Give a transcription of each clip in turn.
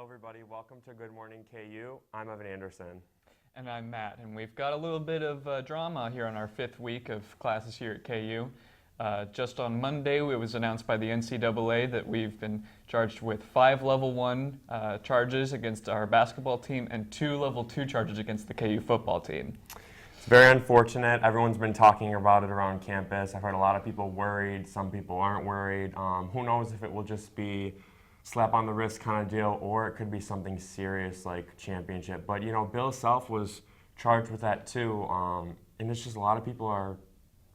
everybody. Welcome to Good Morning KU. I'm Evan Anderson. And I'm Matt, and we've got a little bit of drama here on our 5th week of classes here at KU. Just on Monday, it was announced by the NCAA that we've been charged with 5 Level 1 charges against our basketball team and 2 Level 2 charges against the KU football team. It's very unfortunate. Everyone's been talking about it around campus. I've heard a lot of people worried. Some people aren't worried. Who knows if it will just be slap on the wrist kind of deal, or it could be something serious like championship. But, you know, Bill Self was charged with that too, and it's just a lot of people are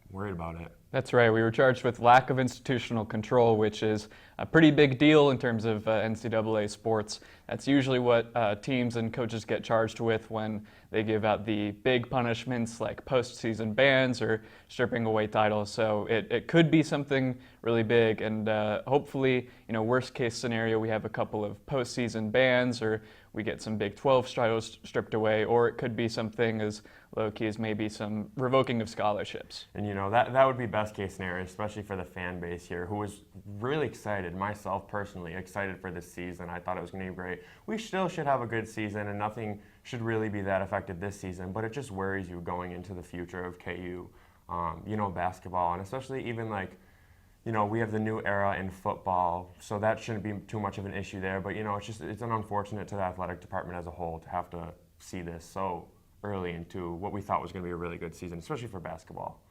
worried about it. That's right. We were charged with lack of institutional control, which is a pretty big deal in terms of NCAA sports. That's usually what teams and coaches get charged with when they give out the big punishments like postseason bans or stripping away titles. So it could be something really big, and hopefully, you know, worst case scenario, we have a couple of postseason bans, or we get some Big 12 titles stripped away, or it could be something as low-key as maybe some revoking of scholarships. And, you know, that would be best case scenario, especially for the fan base here, who was really excited, myself personally, excited for this season. I thought it was going to be great. We still should have a good season, and nothing should really be that affected this season, but it just worries you going into the future of KU, you know, basketball, and especially even like, you know, we have the new era in football, so that shouldn't be too much of an issue there. But, you know, it's an unfortunate to the athletic department as a whole to have to see this so early into what we thought was going to be a really good season, especially for basketball.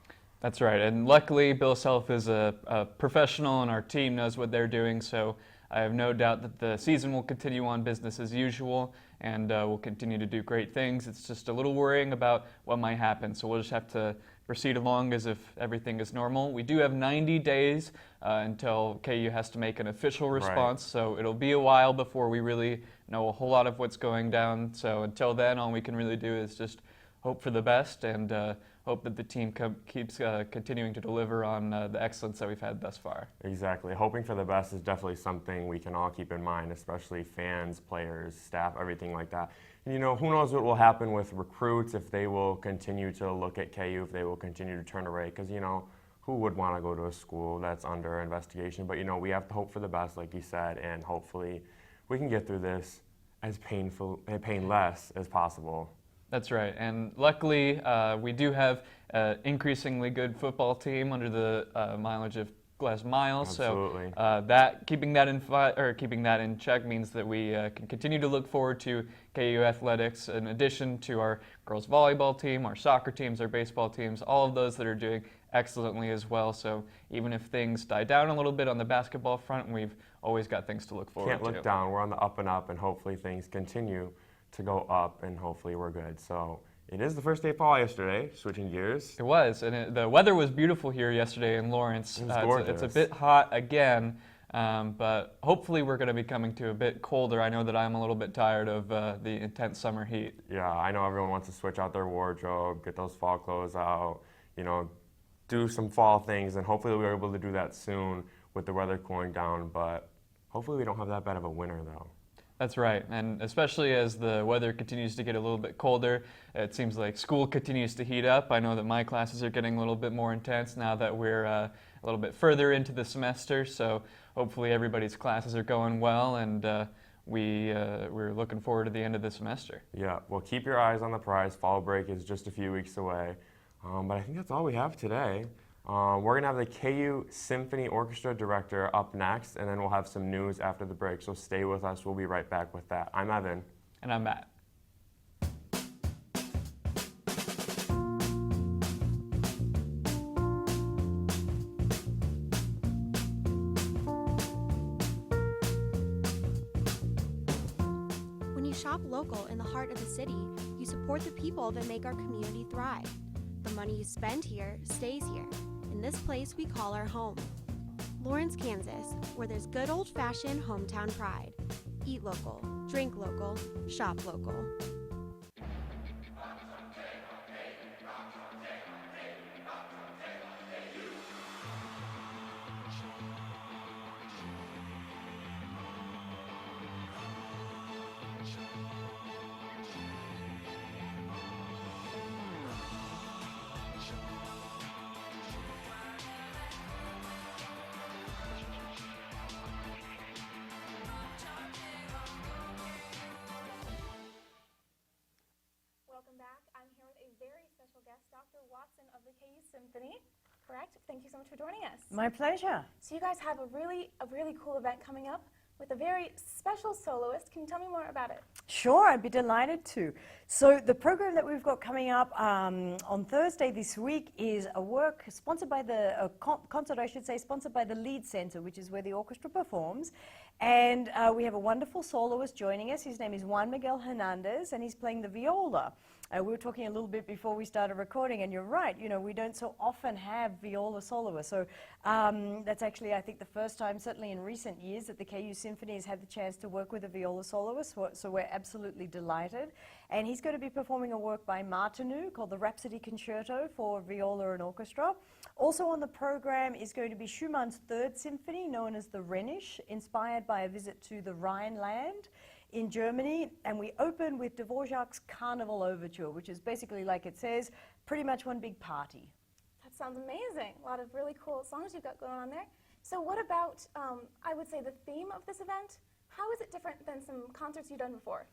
That's right, and luckily Bill Self is a professional, and our team knows what they're doing, so I have no doubt that the season will continue on business as usual, and we'll continue to do great things. It's just a little worrying about what might happen, so we'll just have to proceed along as if everything is normal. We do have 90 days until KU has to make an official response, so it'll be a while before we really know a whole lot of what's going down. So until then, all we can really do is just hope for the best and hope that the team keeps continuing to deliver on the excellence that we've had thus far. Exactly. Hoping for the best is definitely something we can all keep in mind, especially fans, players, staff, everything like that. And, you know, who knows what will happen with recruits, if they will continue to look at KU, if they will continue to turn away, because, you know, who would want to go to a school that's under investigation? But, you know, we have to hope for the best, like you said, and hopefully we can get through this as painless as possible. That's right, and luckily we do have an increasingly good football team under the mileage of Les Miles. Absolutely. So keeping that in check means that we can continue to look forward to KU athletics, in addition to our girls volleyball team, our soccer teams, our baseball teams, all of those that are doing excellently as well. So even if things die down a little bit on the basketball front, we've always got things to look forward to. Can't look down. We're on the up and up, and hopefully things continue to go up, and hopefully we're good. So it is the first day of fall yesterday, switching gears. It was, and the weather was beautiful here yesterday in Lawrence. It was gorgeous. It's a bit hot again, but hopefully we're going to be coming to a bit colder. I know that I'm a little bit tired of the intense summer heat. Yeah, I know everyone wants to switch out their wardrobe, get those fall clothes out, you know, do some fall things, and hopefully we're able to do that soon with the weather cooling down, but hopefully we don't have that bad of a winter though. That's right, and especially as the weather continues to get a little bit colder, it seems like school continues to heat up. I know that my classes are getting a little bit more intense now that we're a little bit further into the semester, so hopefully everybody's classes are going well, and we're looking forward to the end of the semester. Yeah, well, keep your eyes on the prize. Fall break is just a few weeks away, but I think that's all we have today. We're going to have the KU Symphony Orchestra director up next, and then we'll have some news after the break, so stay with us. We'll be right back with that. I'm Evan. And I'm Matt. When you shop local in the heart of the city, you support the people that make our community thrive. The money you spend here stays here, in this place we call our home. Lawrence, Kansas, where there's good old-fashioned hometown pride. Eat local, drink local, shop local. Symphony, correct? Thank you so much for joining us. My pleasure. So you guys have a really cool event coming up with a very special soloist. Can you tell me more about it? Sure, I'd be delighted to. So the program that we've got coming up on Thursday this week is a work sponsored by the concert, I should say, sponsored by the Lead Center, which is where the orchestra performs. And we have a wonderful soloist joining us. His name is Juan Miguel Hernandez, and he's playing the viola. We were talking a little bit before we started recording, and you're right, you know, we don't so often have viola soloists. So that's actually, I think, the first time, certainly in recent years, that the KU Symphony has had the chance to work with a viola soloist. So we're absolutely delighted. And he's going to be performing a work by Martinu called the Rhapsody Concerto for viola and orchestra. Also on the program is going to be Schumann's Third Symphony, known as the Rhenish, inspired by a visit to the Rhineland in Germany, and we open with Dvorak's Carnival Overture, which is basically, like it says, pretty much one big party. That sounds amazing. A lot of really cool songs you've got going on there. So what about, I would say, the theme of this event? How is it different than some concerts you've done before?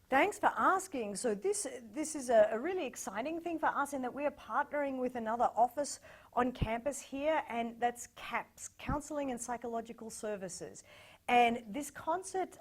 Thanks for asking. So this is a really exciting thing for us in that we are partnering with another office on campus here, and that's CAPS, Counseling and Psychological Services. And this concert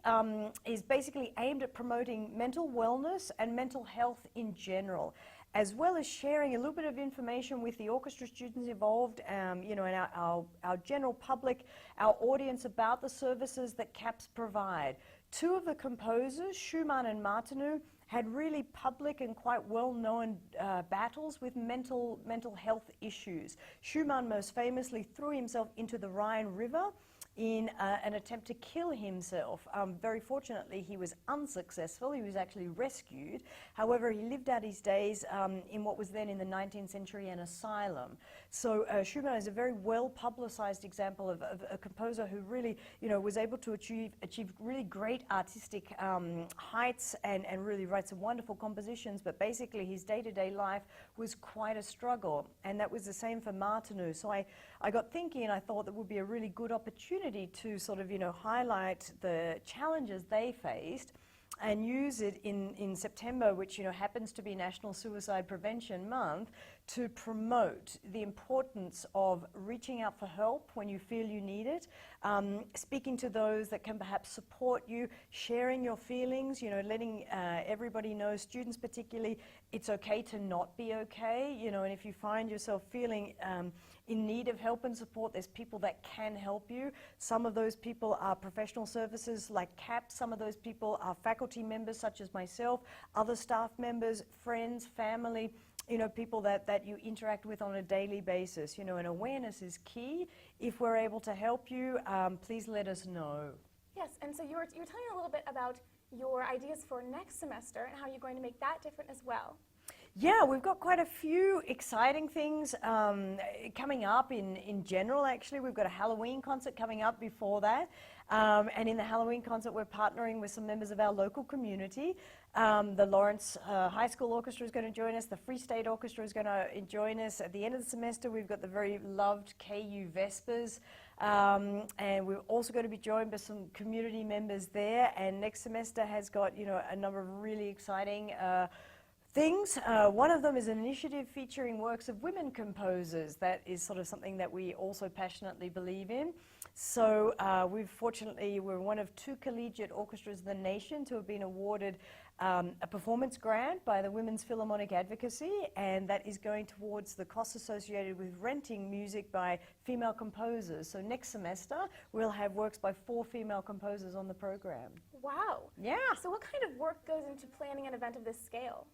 is basically aimed at promoting mental wellness and mental health in general, as well as sharing a little bit of information with the orchestra students involved, you know, and our general public, our audience, about the services that CAPS provide. Two of the composers, Schumann and Martinu, had really public and quite well-known battles with mental health issues. Schumann most famously threw himself into the Rhine River in an attempt to kill himself. Very fortunately, he was unsuccessful. He was actually rescued. However, he lived out his days in what was then in the 19th century an asylum. So Schumann is a very well-publicized example of a composer who really, you know, was able to achieve really great artistic heights and really write some wonderful compositions, but basically his day-to-day life was quite a struggle, and that was the same for Martinu. So I got thinking, and I thought that would be a really good opportunity to sort of, you know, highlight the challenges they faced and use it in September, which, you know, happens to be National Suicide Prevention Month, to promote the importance of reaching out for help when you feel you need it, speaking to those that can perhaps support you, sharing your feelings, you know, letting everybody know, students particularly, it's okay to not be okay, you know, and if you find yourself feeling in need of help and support, there's people that can help you. Some of those people are professional services like CAP, some of those people are faculty members such as myself, other staff members, friends, family, you know, people that you interact with on a daily basis, you know, and awareness is key. If we're able to help you, please let us know. Yes, and so you were telling me a little bit about your ideas for next semester and how you're going to make that different as well. Yeah, we've got quite a few exciting things coming up in general, actually. We've got a Halloween concert coming up before that. And in the Halloween concert, we're partnering with some members of our local community. The Lawrence High School Orchestra is going to join us. The Free State Orchestra is going to join us. At the end of the semester, we've got the very loved KU Vespers. And we're also going to be joined by some community members there. And next semester has got, you know, a number of really exciting things. One of them is an initiative featuring works of women composers. That is sort of something that we also passionately believe in. So we're one of two collegiate orchestras in the nation to have been awarded a performance grant by the Women's Philharmonic Advocacy, and that is going towards the costs associated with renting music by female composers. So next semester we'll have works by 4 female composers on the program. Wow. Yeah. So what kind of work goes into planning an event of this scale?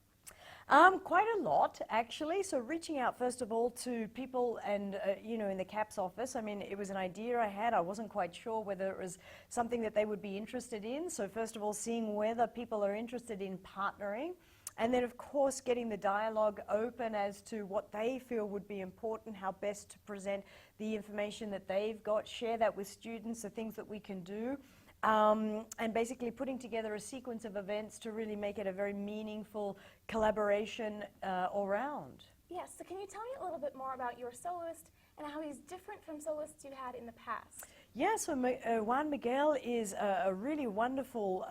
Quite a lot, actually. So reaching out, first of all, to people and, you know, in the CAPS office. I mean, it was an idea I had. I wasn't quite sure whether it was something that they would be interested in. So first of all, seeing whether people are interested in partnering. And then, of course, getting the dialogue open as to what they feel would be important, how best to present the information that they've got, share that with students, the things that we can do. And basically putting together a sequence of events to really make it a very meaningful collaboration all round. Yes, so can you tell me a little bit more about your soloist and how he's different from soloists you had in the past? Yeah, so Juan Miguel is a really wonderful,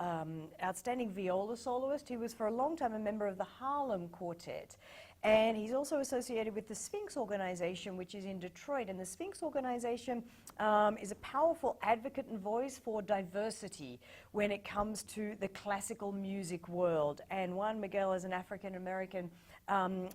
outstanding viola soloist. He was for a long time a member of the Harlem Quartet. And he's also associated with the Sphinx organization, which is in Detroit. And the Sphinx organization is a powerful advocate and voice for diversity when it comes to the classical music world. And Juan Miguel, as an African-American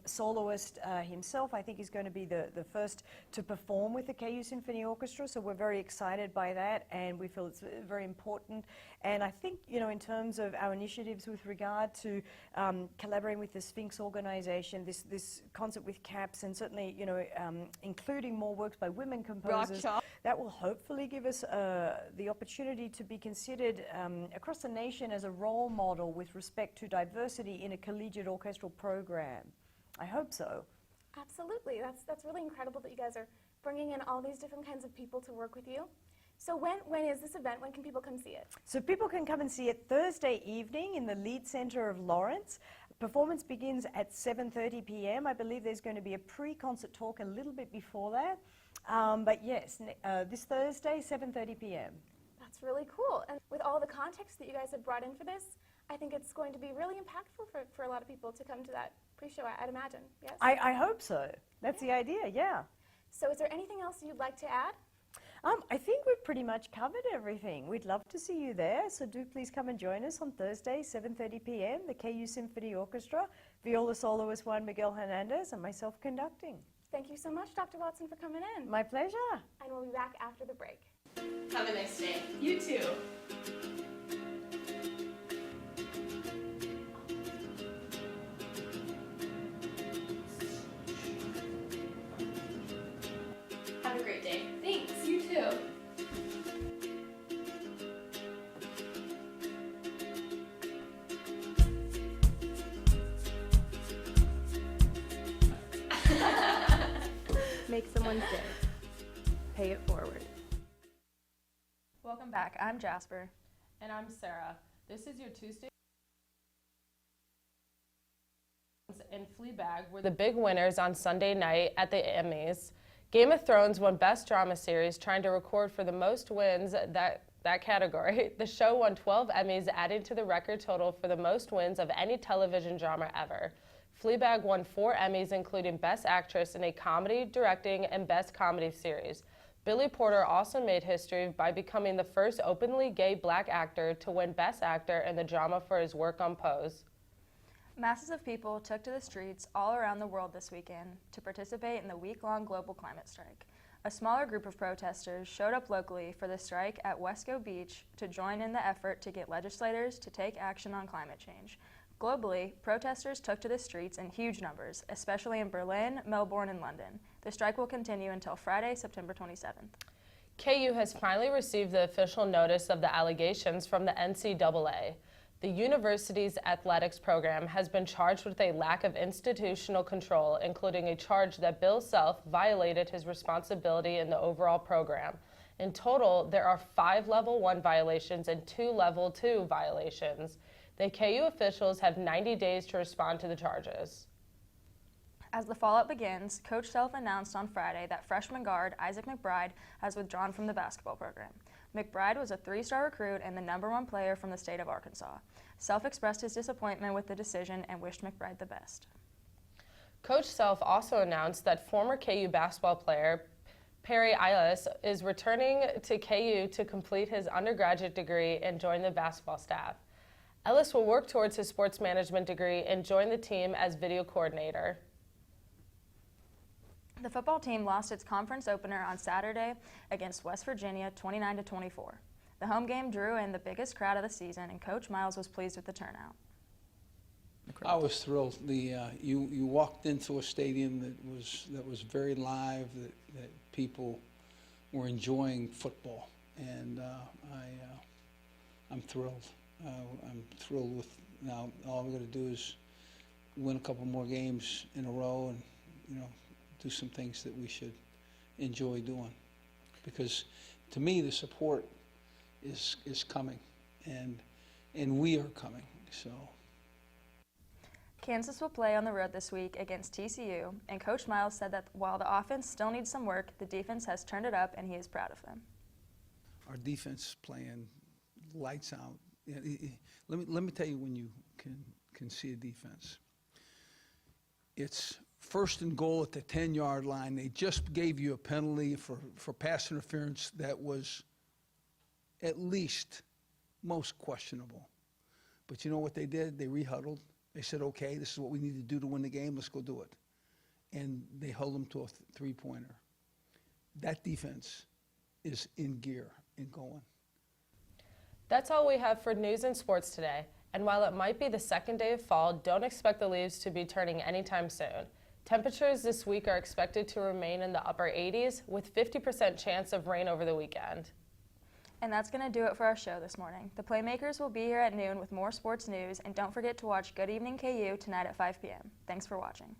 soloist himself, I think is going to be the first to perform with the KU Symphony Orchestra. So we're very excited by that, and we feel it's very important. And I think, you know, in terms of our initiatives with regard to collaborating with the Sphinx organization, this concert with CAPS, and certainly, you know, including more works by women composers, that will hopefully give us the opportunity to be considered across the nation as a role model with respect to diversity in a collegiate orchestral program. I hope so. Absolutely. That's really incredible that you guys are bringing in all these different kinds of people to work with you. So when is this event? When can people come see it? So people can come and see it Thursday evening in the Lead Center of Lawrence. Performance begins at 7:30 p.m. I believe there's going to be a pre-concert talk a little bit before that. But yes, this Thursday, 7:30 p.m. That's really cool. And with all the context that you guys have brought in for this, I think it's going to be really impactful for a lot of people to come to that pre-show, I'd imagine. Yes? I hope so. That's the idea, yeah. So is there anything else you'd like to add? I think we've pretty much covered everything. We'd love to see you there, so do please come and join us on Thursday, 7:30 p.m., the KU Symphony Orchestra, viola soloist Juan Miguel Hernandez, and myself conducting. Thank you so much, Dr. Watson, for coming in. My pleasure. And we'll be back after the break. Have a nice day. You too. Have a great day. Thanks. You too. Make someone's day. Pay it forward. Welcome back. I'm Jasper. And I'm Sarah. This is your Tuesday. And Fleabag were the big winners on Sunday night at the Emmys. Game of Thrones won Best Drama Series, trying to record for the most wins that category. The show won 12 Emmys, adding to the record total for the most wins of any television drama ever. Fleabag won 4 Emmys, including Best Actress in a Comedy, Directing, and Best Comedy Series. Billy Porter also made history by becoming the first openly gay black actor to win Best Actor in the drama for his work on Pose. Masses of people took to the streets all around the world this weekend to participate in the week-long global climate strike. A smaller group of protesters showed up locally for the strike at Wesco Beach to join in the effort to get legislators to take action on climate change. Globally, protesters took to the streets in huge numbers, especially in Berlin, Melbourne, and London. The strike will continue until Friday, September 27th. KU has finally received the official notice of the allegations from the NCAA. The university's athletics program has been charged with a lack of institutional control, including a charge that Bill Self violated his responsibility in the overall program. In total, there are 5 Level 1 violations and 2 Level 2 violations. The KU officials have 90 days to respond to the charges. As the fallout begins, Coach Self announced on Friday that freshman guard Isaac McBride has withdrawn from the basketball program. McBride was a 3-star recruit and the #1 player from the state of Arkansas. Self expressed his disappointment with the decision and wished McBride the best. Coach Self also announced that former KU basketball player Perry Eilis is returning to KU to complete his undergraduate degree and join the basketball staff. Ellis will work towards his sports management degree and join the team as video coordinator. The football team lost its conference opener on Saturday against West Virginia 29-24. The home game drew in the biggest crowd of the season, and Coach Miles was pleased with the turnout. I was thrilled. You walked into a stadium that was very live, that people were enjoying football, and I'm thrilled. I'm thrilled with now. All we're going to do is win a couple more games in a row, and do some things that we should enjoy doing. Because to me, the support is coming, and we are coming. So. Kansas will play on the road this week against TCU, and Coach Miles said that while the offense still needs some work, the defense has turned it up, and he is proud of them. Our defense playing lights out. Let me tell you when you can see a defense. It's first and goal at the 10-yard line. They just gave you a penalty for pass interference that was at least most questionable. But you know what they did? They rehuddled. They said, okay, this is what we need to do to win the game. Let's go do it. And they held them to a three-pointer. That defense is in gear and going. That's all we have for news and sports today. And while it might be the second day of fall, don't expect the leaves to be turning anytime soon. Temperatures this week are expected to remain in the upper 80s with 50% chance of rain over the weekend. And that's going to do it for our show this morning. The Playmakers will be here at noon with more sports news, and don't forget to watch Good Evening KU tonight at 5 p.m. Thanks for watching.